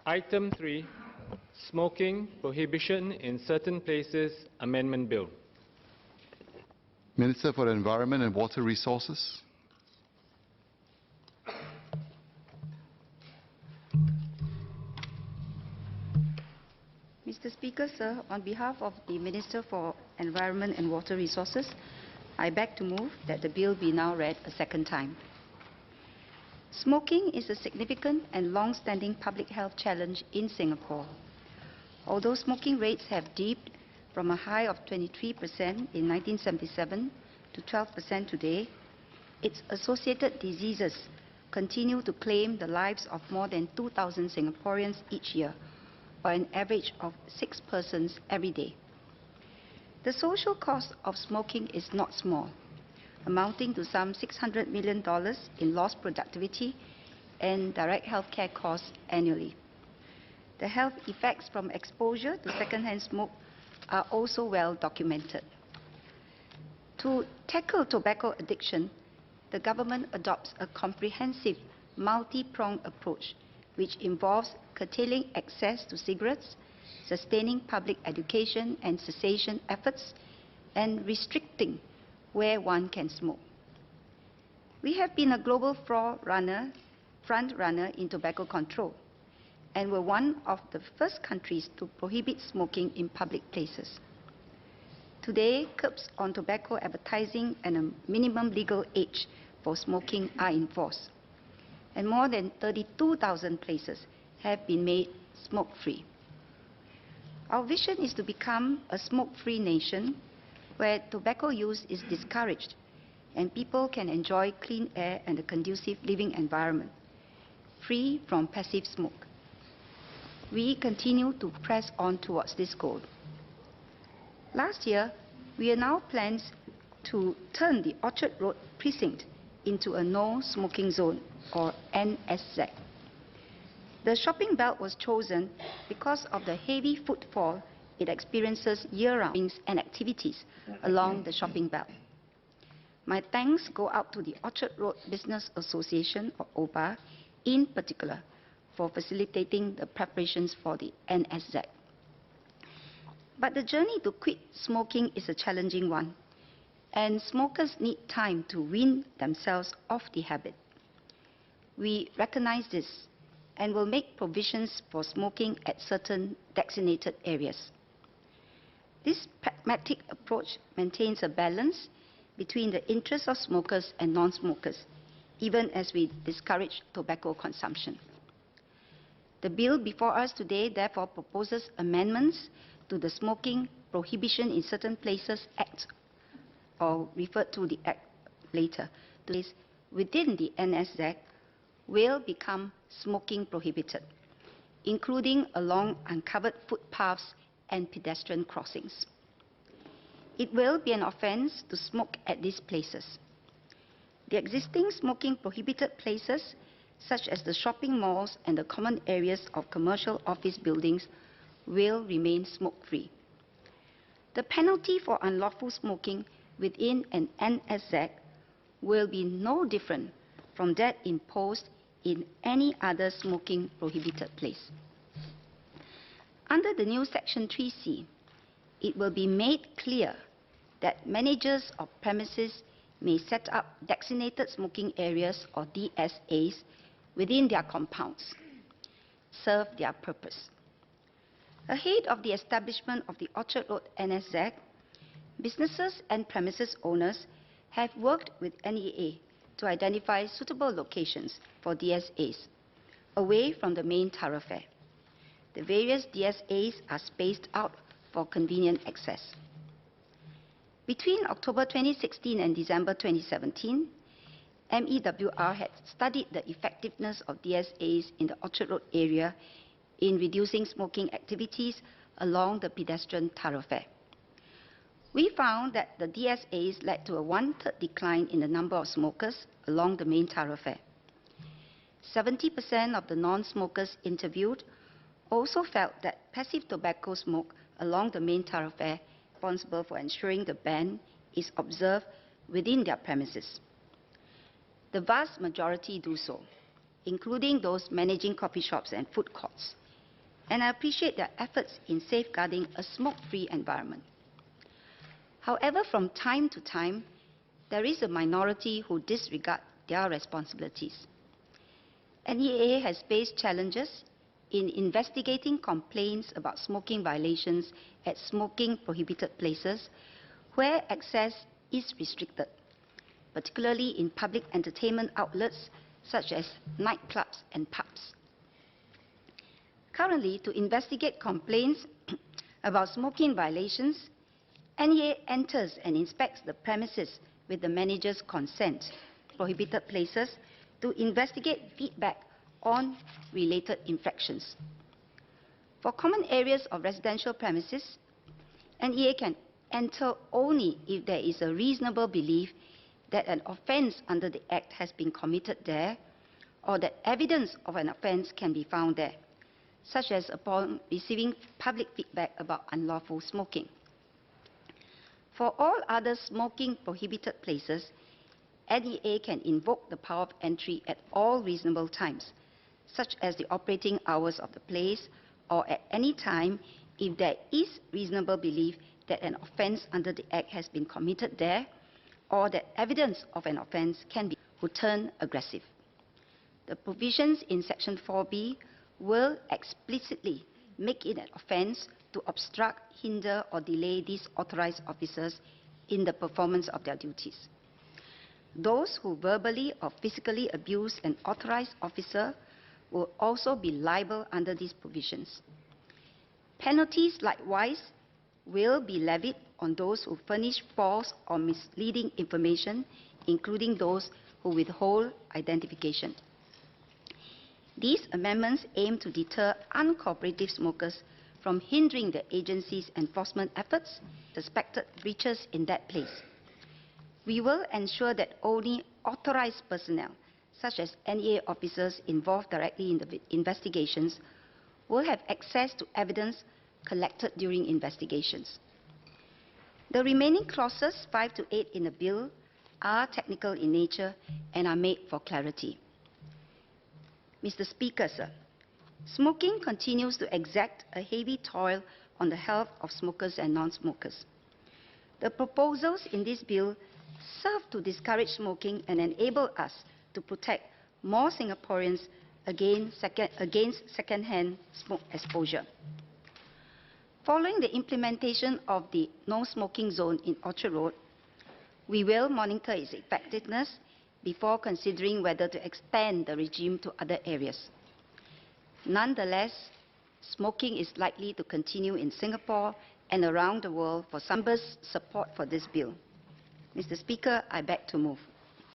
Item 3, Smoking Prohibition in Certain Places Amendment Bill. Minister for the Environment and Water Resources. Mr. Speaker, sir, on behalf of the Minister for Environment and Water Resources, I beg to move that the bill be now read a second time. Smoking is a significant and long-standing public health challenge in Singapore. Although smoking rates have dipped from a high of 23% in 1977 to 12% today, its associated diseases continue to claim the lives of more than 2,000 Singaporeans each year, or an average of 6 persons every day. The social cost of smoking is not small, amounting to some $600 million in lost productivity and direct healthcare costs annually. The health effects from exposure to second-hand smoke are also well documented. To tackle tobacco addiction, the government adopts a comprehensive, multi-pronged approach which involves curtailing access to cigarettes, sustaining public education and cessation efforts, and restricting where one can smoke. We have been a global front runner in tobacco control, and were one of the first countries to prohibit smoking in public places. Today, curbs on tobacco advertising and a minimum legal age for smoking are in force, and more than 32,000 places have been made smoke-free. Our vision is to become a smoke-free nation where tobacco use is discouraged and people can enjoy clean air and a conducive living environment, free from passive smoke. We continue to press on towards this goal. Last year, we announced plans to turn the Orchard Road precinct into a no-smoking zone, or NSZ. The shopping belt was chosen because of the heavy footfall it experiences year-round and activities along the shopping belt. My thanks go out to the Orchard Road Business Association, or OBA, in particular, for facilitating the preparations for the NSZ. But the journey to quit smoking is a challenging one, and smokers need time to wean themselves off the habit. We recognize this and will make provisions for smoking at certain designated areas. This pragmatic approach maintains a balance between the interests of smokers and non-smokers, even as we discourage tobacco consumption. The bill before us today therefore proposes amendments to the Smoking Prohibition in Certain Places Act, or referred to the Act later, within the NSZ will become smoking prohibited, including along uncovered footpaths and pedestrian crossings. It will be an offence to smoke at these places. The existing smoking prohibited places, such as the shopping malls and the common areas of commercial office buildings, will remain smoke-free. The penalty for unlawful smoking within an NSZ will be no different from that imposed in any other smoking prohibited place. Under the new Section 3C, it will be made clear that managers of premises may set up designated smoking areas, or DSAs, within their compounds, serve their purpose. Ahead of the establishment of the Orchard Road NSZ, businesses and premises owners have worked with NEA to identify suitable locations for DSAs, away from the main thoroughfare. The various DSAs are spaced out for convenient access. Between October 2016 and December 2017, MEWR had studied the effectiveness of DSAs in the Orchard Road area in reducing smoking activities along the pedestrian thoroughfare. We found that the DSAs led to a 1/3 decline in the number of smokers along the main thoroughfare. 70% of the non-smokers interviewed also felt that passive tobacco smoke along the main thoroughfare responsible for ensuring the ban is observed within their premises. The vast majority do so, including those managing coffee shops and food courts, and I appreciate their efforts in safeguarding a smoke-free environment. However, from time to time, there is a minority who disregard their responsibilities. NEA has faced challenges in investigating complaints about smoking violations at smoking prohibited places where access is restricted, particularly in public entertainment outlets such as nightclubs and pubs. Currently, to investigate complaints about smoking violations, NEA enters and inspects the premises with the manager's consent, prohibited places, to investigate feedback on related infractions. For common areas of residential premises, NEA can enter only if there is a reasonable belief that an offence under the Act has been committed there, or that evidence of an offence can be found there, such as upon receiving public feedback about unlawful smoking. For all other smoking prohibited places, NEA can invoke the power of entry at all reasonable times, such as the operating hours of the place, or at any time if there is reasonable belief that an offence under the Act has been committed there, or that evidence of an offence can be who turn aggressive. The provisions in Section 4B will explicitly make it an offence to obstruct, hinder, or delay these authorised officers in the performance of their duties. Those who verbally or physically abuse an authorised officer will also be liable under these provisions. Penalties, likewise, will be levied on those who furnish false or misleading information, including those who withhold identification. These amendments aim to deter uncooperative smokers from hindering the agency's enforcement efforts, suspected breaches in that place. We will ensure that only authorised personnel, such as NEA officers involved directly in the investigations, will have access to evidence collected during investigations. The remaining clauses 5 to 8 in the bill are technical in nature and are made for clarity. Mr. Speaker, sir, smoking continues to exact a heavy toll on the health of smokers and non-smokers. The proposals in this bill serve to discourage smoking and enable us to protect more Singaporeans against second-hand smoke exposure. Following the implementation of the no smoking zone in Orchard Road, we will monitor its effectiveness before considering whether to expand the regime to other areas. Nonetheless, smoking is likely to continue in Singapore and around the world for some members' support for this bill. Mr. Speaker, I beg to move.